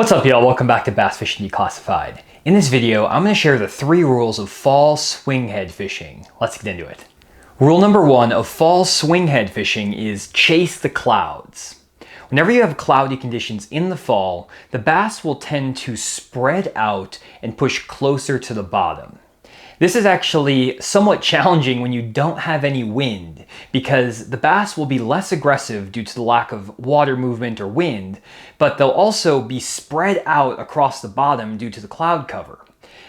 What's up, y'all? Welcome back to Bass Fishing Declassified. In this video, I'm going to share the 3 rules of fall swinghead fishing. Let's get into it. Rule number 1 of fall swinghead fishing is chase the clouds. Whenever you have cloudy conditions in the fall, the bass will tend to spread out and push closer to the bottom. This is actually somewhat challenging when you don't have any wind, because the bass will be less aggressive due to the lack of water movement or wind, but they'll also be spread out across the bottom due to the cloud cover.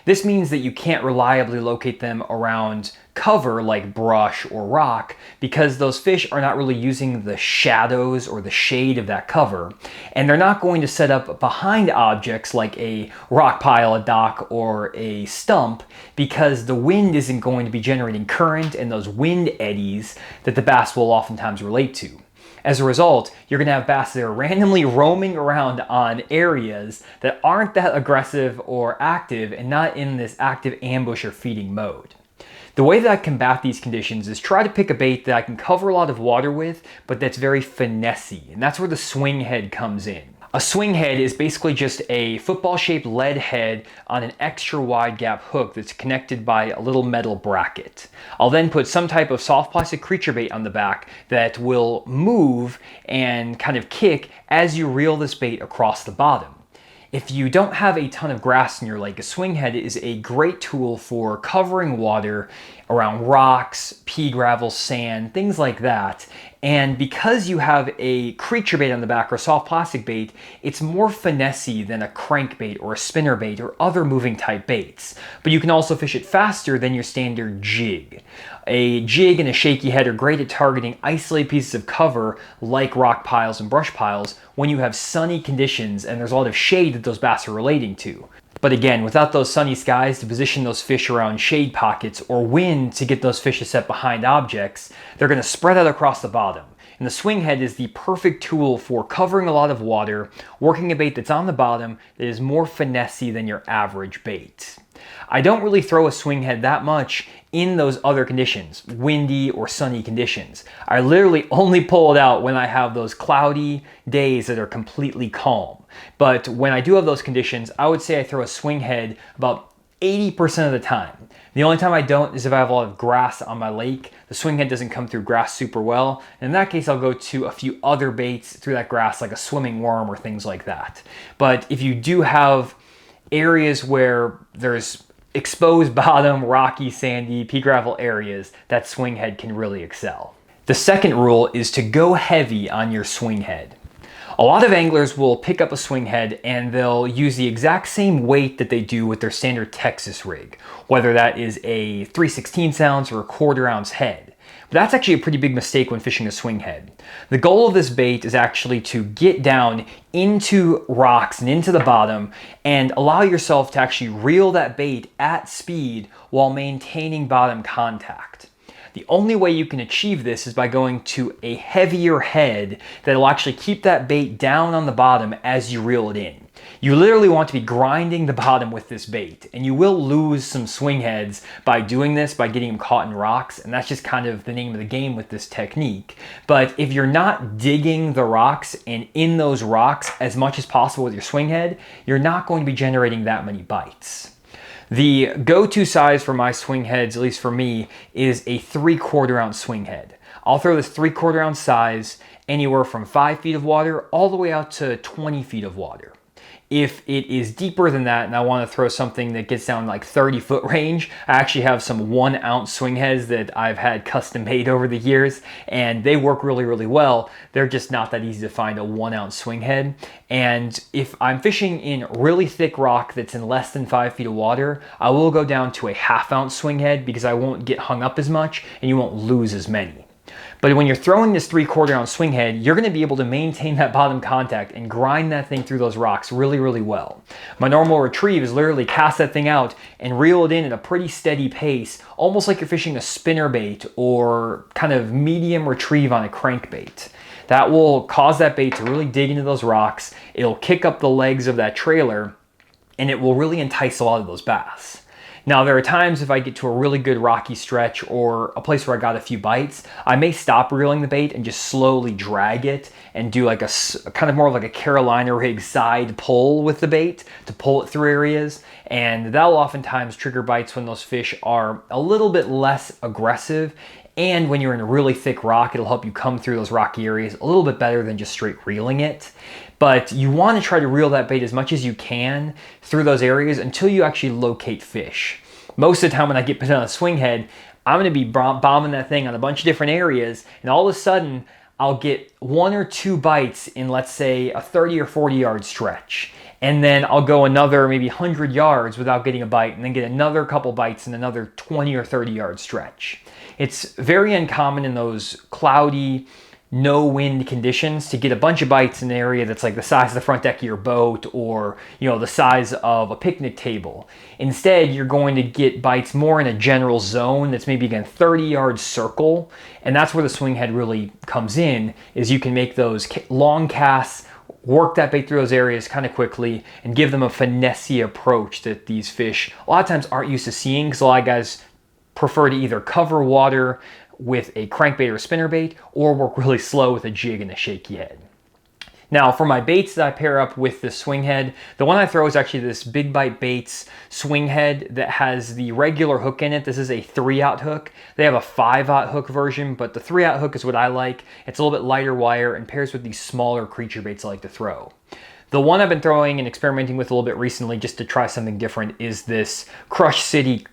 This means that you can't reliably locate them around cover like brush or rock, because those fish are not really using the shadows or the shade of that cover, and they're not going to set up behind objects like a rock pile, a dock, or a stump, because the wind isn't going to be generating current and those wind eddies that the bass will oftentimes relate to. As a result, you're going to have bass that are randomly roaming around on areas that aren't that aggressive or active and not in this active ambush or feeding mode. The way that I combat these conditions is try to pick a bait that I can cover a lot of water with, but that's very finessey, and that's where the swing head comes in. A swing head is basically just a football-shaped lead head on an extra wide gap hook that's connected by a little metal bracket. I'll then put some type of soft plastic creature bait on the back that will move and kind of kick as you reel this bait across the bottom. If you don't have a ton of grass in your lake, a swing head is a great tool for covering water around rocks, pea gravel, sand, things like that. And because you have a creature bait on the back or a soft plastic bait, it's more finessey than a crankbait or a spinner bait or other moving type baits. But you can also fish it faster than your standard jig. A jig and a shaky head are great at targeting isolated pieces of cover like rock piles and brush piles when you have sunny conditions and there's a lot of shade that those bass are relating to. But again, without those sunny skies to position those fish around shade pockets or wind to get those fish to set behind objects, they're going to spread out across the bottom. And the swing head is the perfect tool for covering a lot of water, working a bait that's on the bottom that is more finessey than your average bait. I don't really throw a swing head that much in those other conditions, windy or sunny conditions. I literally only pull it out when I have those cloudy days that are completely calm. But when I do have those conditions, I would say I throw a swing head about 80% of the time. The only time I don't is if I have a lot of grass on my lake. The swing head doesn't come through grass super well. And in that case, I'll go to a few other baits through that grass, like a swimming worm or things like that. But if you do have areas where there's exposed bottom, rocky, sandy, pea gravel areas, that swing head can really excel. The second rule is to go heavy on your swing head. A lot of anglers will pick up a swing head and they'll use the exact same weight that they do with their standard Texas rig, whether that is a 3/16 ounce or a 1/4 ounce head. But that's actually a pretty big mistake when fishing a swing head. The goal of this bait is actually to get down into rocks and into the bottom and allow yourself to actually reel that bait at speed while maintaining bottom contact. The only way you can achieve this is by going to a heavier head that will actually keep that bait down on the bottom as you reel it in. You literally want to be grinding the bottom with this bait, and you will lose some swing heads by doing this, by getting them caught in rocks, and that's just kind of the name of the game with this technique. But if you're not digging the rocks and in those rocks as much as possible with your swing head, you're not going to be generating that many bites. The go-to size for my swing heads, at least for me, is a 3/4 ounce swing head. I'll throw this 3/4 ounce size anywhere from 5 feet of water all the way out to 20 feet of water. If it is deeper than that and I want to throw something that gets down like 30-foot range, I actually have some 1 ounce swing heads that I've had custom made over the years, and they work really, really well. They're just not that easy to find a 1 ounce swing head. And if I'm fishing in really thick rock that's in less than 5 feet of water, I will go down to a 1/2 ounce swing head because I won't get hung up as much and you won't lose as many. But when you're throwing this 3/4 ounce swing head, you're going to be able to maintain that bottom contact and grind that thing through those rocks really, really well. My normal retrieve is literally cast that thing out and reel it in at a pretty steady pace, almost like you're fishing a spinner bait or kind of medium retrieve on a crankbait. That will cause that bait to really dig into those rocks. It'll kick up the legs of that trailer, and it will really entice a lot of those bass. Now, there are times if I get to a really good rocky stretch or a place where I got a few bites, I may stop reeling the bait and just slowly drag it and do like a kind of more like a Carolina rig side pull with the bait to pull it through areas. And that'll oftentimes trigger bites when those fish are a little bit less aggressive. And when you're in a really thick rock, it'll help you come through those rocky areas a little bit better than just straight reeling it. But you want to try to reel that bait as much as you can through those areas until you actually locate fish. Most of the time when I get put on a swing head, I'm going to be bombing that thing on a bunch of different areas, and all of a sudden I'll get 1 or 2 bites in, let's say, a 30 or 40 yard stretch. And then I'll go another maybe 100 yards without getting a bite, and then get another couple bites in another 20 or 30 yard stretch. It's very uncommon in those cloudy, no wind conditions to get a bunch of bites in an area that's like the size of the front deck of your boat, or the size of a picnic table. Instead, you're going to get bites more in a general zone that's maybe again 30-yard circle, and that's where the swing head really comes in, is you can make those long casts, work that bait through those areas kind of quickly, and give them a finessey approach that these fish a lot of times aren't used to seeing, because a lot of guys prefer to either cover water with a crankbait or a spinnerbait, or work really slow with a jig and a shaky head. Now, for my baits that I pair up with the swing head, the one I throw is actually this Big Bite Baits swing head that has the regular hook in it. This is a 3/0 hook. They have a 5/0 hook version, but the 3/0 hook is what I like. It's a little bit lighter wire and pairs with these smaller creature baits I like to throw. The one I've been throwing and experimenting with a little bit recently just to try something different is this Crush City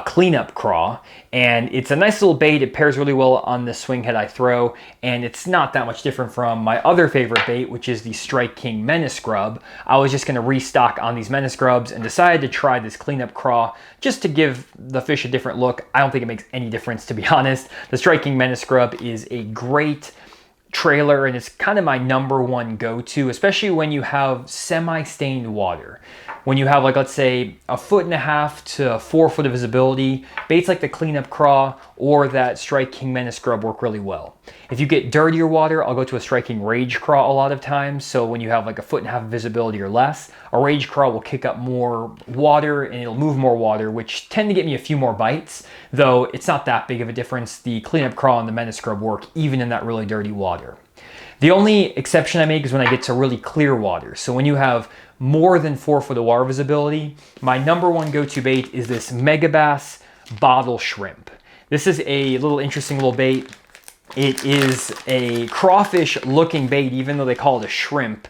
cleanup craw, and it's a nice little bait. It pairs really well on the swing head I throw, and it's not that much different from my other favorite bait, which is the Strike King Menace Grub. I was just going to restock on these Menace Grubs and decided to try this cleanup craw just to give the fish a different look. I don't think it makes any difference, to be honest. The Strike King Menace Grub is a great trailer, and it's kind of my #1 go-to, especially when you have semi-stained water. When you have, like, let's say 1.5 to 4 foot of visibility, baits like the cleanup craw or that Strike King Menace Grub work really well. If you get dirtier water, I'll go to a Strike King Rage Craw a lot of times. So when you have like 1.5 foot visibility or less, a Rage Craw will kick up more water and it'll move more water, which tend to get me a few more bites, though it's not that big of a difference. The cleanup craw and the Menace Grub work even in that really dirty water. The only exception I make is when I get to really clear water. So when you have more than 4 foot of water visibility, my #1 go-to bait is this Megabass Bottle Shrimp. This is a little interesting little bait. It is a crawfish looking bait, even though they call it a shrimp.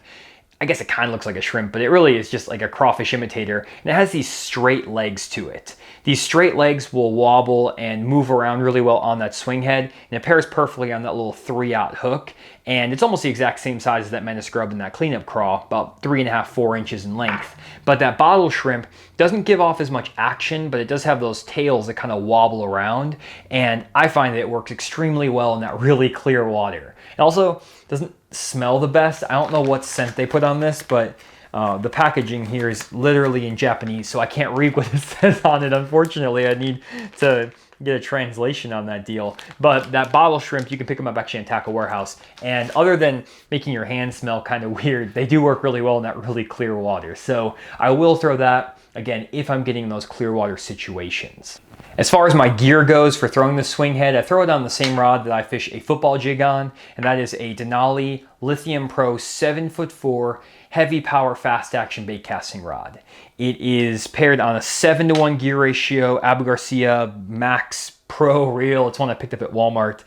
I guess it kind of looks like a shrimp, but it really is just like a crawfish imitator. And it has these straight legs to it. These straight legs will wobble and move around really well on that swing head, and it pairs perfectly on that little 3/0 hook. And it's almost the exact same size as that Menace Grub and that cleanup craw, about 3.5 to 4 inches in length. But that bottle shrimp doesn't give off as much action, but it does have those tails that kind of wobble around. And I find that it works extremely well in that really clear water. It also doesn't smell the best. I don't know what scent they put on this, but the packaging here is literally in Japanese, so I can't read what it says on it. Unfortunately, I need to get a translation on that deal. But that bottle shrimp, you can pick them up actually in Tackle Warehouse. And other than making your hands smell kind of weird, they do work really well in that really clear water. So I will throw that, again, if I'm getting those clear water situations. As far as my gear goes for throwing the swing head, I throw it on the same rod that I fish a football jig on, and that is a Denali Lithium Pro 7'4" heavy power fast action bait casting rod. It is paired on a 7:1 gear ratio Abu Garcia Max Pro reel. It's one I picked up at Walmart.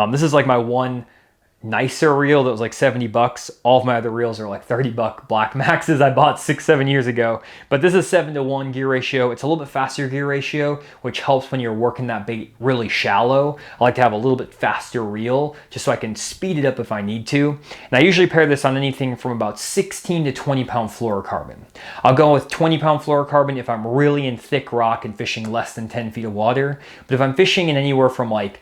This is like my one nicer reel that was like $70. All of my other reels are like $30 Black Maxes I bought 6-7 years ago. But this is 7:1 gear ratio. It's a little bit faster gear ratio, which helps when you're working that bait really shallow. I like to have a little bit faster reel just so I can speed it up if I need to. And I usually pair this on anything from about 16 to 20 pound fluorocarbon. I'll go with 20 pound fluorocarbon if I'm really in thick rock and fishing less than 10 feet of water. But if I'm fishing in anywhere from like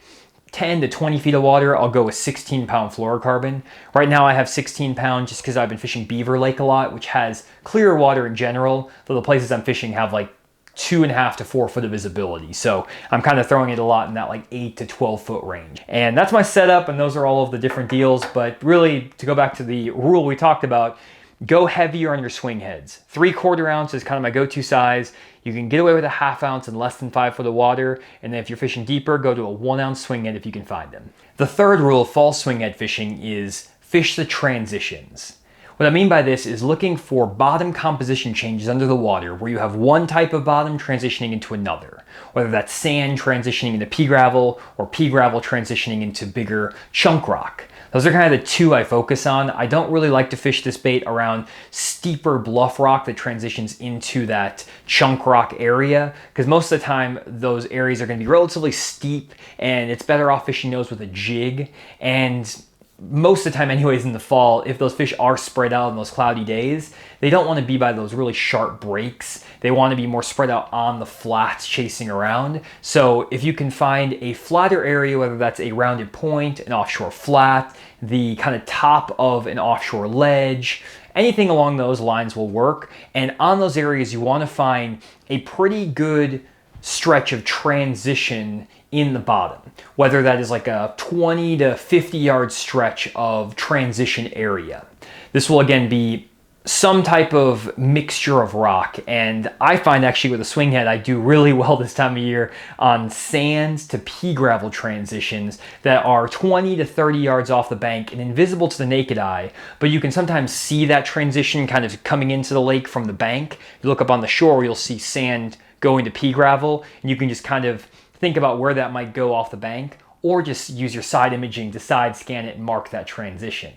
10 to 20 feet of water, I'll go with 16 pound fluorocarbon. Right now I have 16 pound just because I've been fishing Beaver Lake a lot, which has clear water in general, though the places I'm fishing have like 2.5 to 4 foot of visibility. So I'm kind of throwing it a lot in that like 8 to 12 foot range. And that's my setup, and those are all of the different deals. But really, to go back to the rule we talked about, go heavier on your swing heads. 3/4 ounce is kind of my go-to size. You can get away with a 1/2 ounce in less than 5 foot of water, and then if you're fishing deeper, go to a 1 ounce swing head if you can find them. The third rule of fall swing head fishing is fish the transitions. What I mean by this is looking for bottom composition changes under the water where you have one type of bottom transitioning into another, whether that's sand transitioning into pea gravel or pea gravel transitioning into bigger chunk rock. Those are kind of the two I focus on. I don't really like to fish this bait around steeper bluff rock that transitions into that chunk rock area, because most of the time those areas are going to be relatively steep and it's better off fishing those with a jig. And most of the time anyways in the fall, if those fish are spread out on those cloudy days, they don't want to be by those really sharp breaks. They want to be more spread out on the flats chasing around. So if you can find a flatter area, whether that's a rounded point, an offshore flat, the kind of top of an offshore ledge, anything along those lines will work. And on those areas, you want to find a pretty good stretch of transition in the bottom, whether that is like a 20 to 50 yard stretch of transition area. This will again be some type of mixture of rock, and I find actually with a swing head I do really well this time of year on sands to pea gravel transitions that are 20 to 30 yards off the bank and invisible to the naked eye, but you can sometimes see that transition kind of coming into the lake from the bank. You look up on the shore, you'll see sand going to pea gravel, and you can just kind of think about where that might go off the bank, or just use your side imaging to side scan it and mark that transition.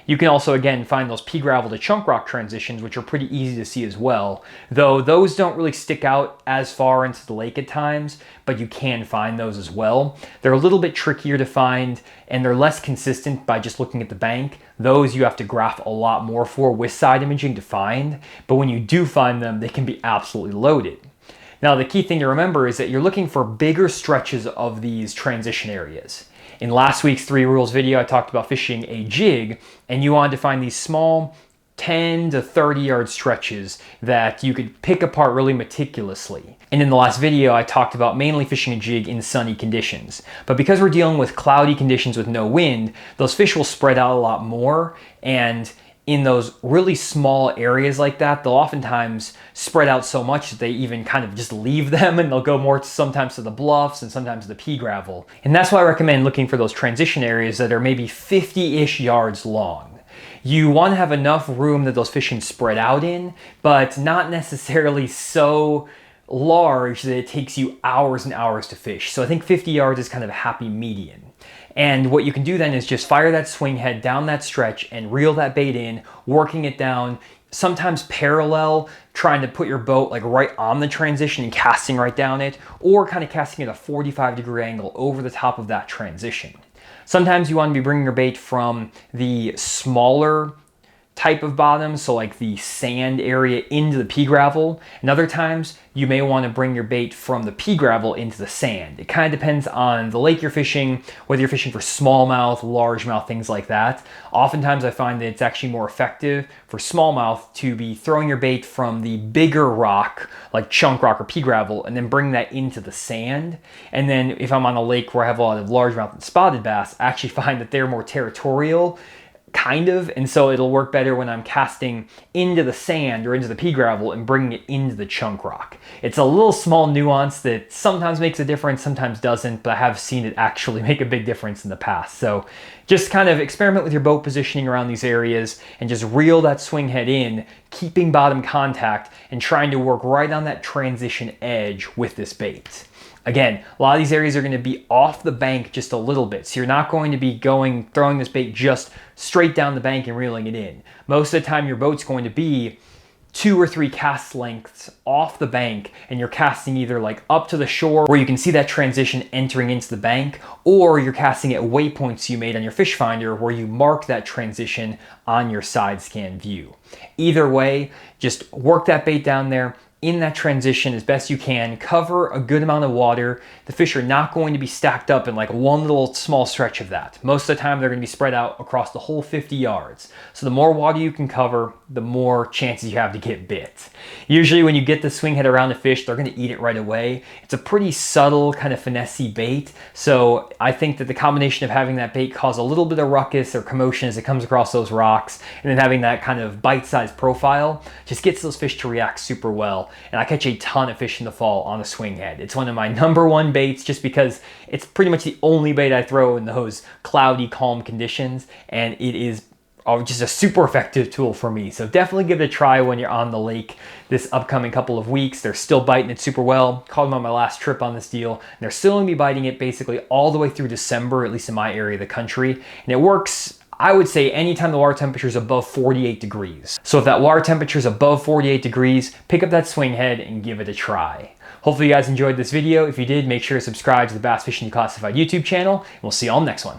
You can also, again, find those pea gravel to chunk rock transitions, which are pretty easy to see as well, though those don't really stick out as far into the lake at times, but you can find those as well. They're a little bit trickier to find, and they're less consistent by just looking at the bank. Those you have to graph a lot more for with side imaging to find, but when you do find them, they can be absolutely loaded. Now, the key thing to remember is that you're looking for bigger stretches of these transition areas. In last week's 3 rules video, I talked about fishing a jig, and you wanted to find these small 10 to 30 yard stretches that you could pick apart really meticulously. And in the last video, I talked about mainly fishing a jig in sunny conditions. But because we're dealing with cloudy conditions with no wind, those fish will spread out a lot more, and in those really small areas like that, they'll oftentimes spread out so much that they even kind of just leave them, and they'll go more sometimes to the bluffs and sometimes to the pea gravel. And that's why I recommend looking for those transition areas that are maybe 50-ish yards long. You want to have enough room that those fish can spread out in, but not necessarily so large that it takes you hours and hours to fish. So I think 50 yards is kind of a happy median. And what you can do then is just fire that swing head down that stretch and reel that bait in, working it down, sometimes parallel, trying to put your boat like right on the transition and casting right down it, or kind of casting at a 45-degree angle over the top of that transition. Sometimes you want to be bringing your bait from the smaller type of bottom, so like the sand area, into the pea gravel, and other times you may want to bring your bait from the pea gravel into the sand. It kind of depends on the lake you're fishing, whether you're fishing for smallmouth, largemouth, things like that. Oftentimes I find that it's actually more effective for smallmouth to be throwing your bait from the bigger rock, like chunk rock or pea gravel, and then bring that into the sand. And then if I'm on a lake where I have a lot of largemouth and spotted bass, I actually find that they're more territorial, kind of, and so it'll work better when I'm casting into the sand or into the pea gravel and bringing it into the chunk rock. It's a little small nuance that sometimes makes a difference, sometimes doesn't, but I have seen it actually make a big difference in the past. So just kind of experiment with your boat positioning around these areas and just reel that swing head in, keeping bottom contact and trying to work right on that transition edge with this bait. Again, a lot of these areas are going to be off the bank just a little bit, so you're not going to be throwing this bait just straight down the bank and reeling it in. Most of the time your boat's going to be 2 or 3 cast lengths off the bank, and you're casting either like up to the shore where you can see that transition entering into the bank, or you're casting at waypoints you made on your fish finder where you mark that transition on your side scan view. Either way, just work that bait down there, in that transition as best you can, cover a good amount of water. The fish are not going to be stacked up in like one little small stretch of that. Most of the time they're going to be spread out across the whole 50 yards. So the more water you can cover, the more chances you have to get bit. Usually when you get the swing head around the fish, they're going to eat it right away. It's a pretty subtle kind of finessey bait. So I think that the combination of having that bait cause a little bit of ruckus or commotion as it comes across those rocks, and then having that kind of bite-sized profile just gets those fish to react super well. And I catch a ton of fish in the fall on a swing head. It's one of my #1 baits just because it's pretty much the only bait I throw in those cloudy, calm conditions, and it is just a super effective tool for me. So definitely give it a try when you're on the lake this upcoming couple of weeks. They're still biting it super well. Caught them on my last trip on this deal, and they're still going to be biting it basically all the way through December, at least in my area of the country. And it works, I would say, anytime the water temperature is above 48 degrees. So if that water temperature is above 48 degrees, pick up that swing head and give it a try. Hopefully you guys enjoyed this video. If you did, make sure to subscribe to the Bass Fishing Declassified YouTube channel, and we'll see you all next one.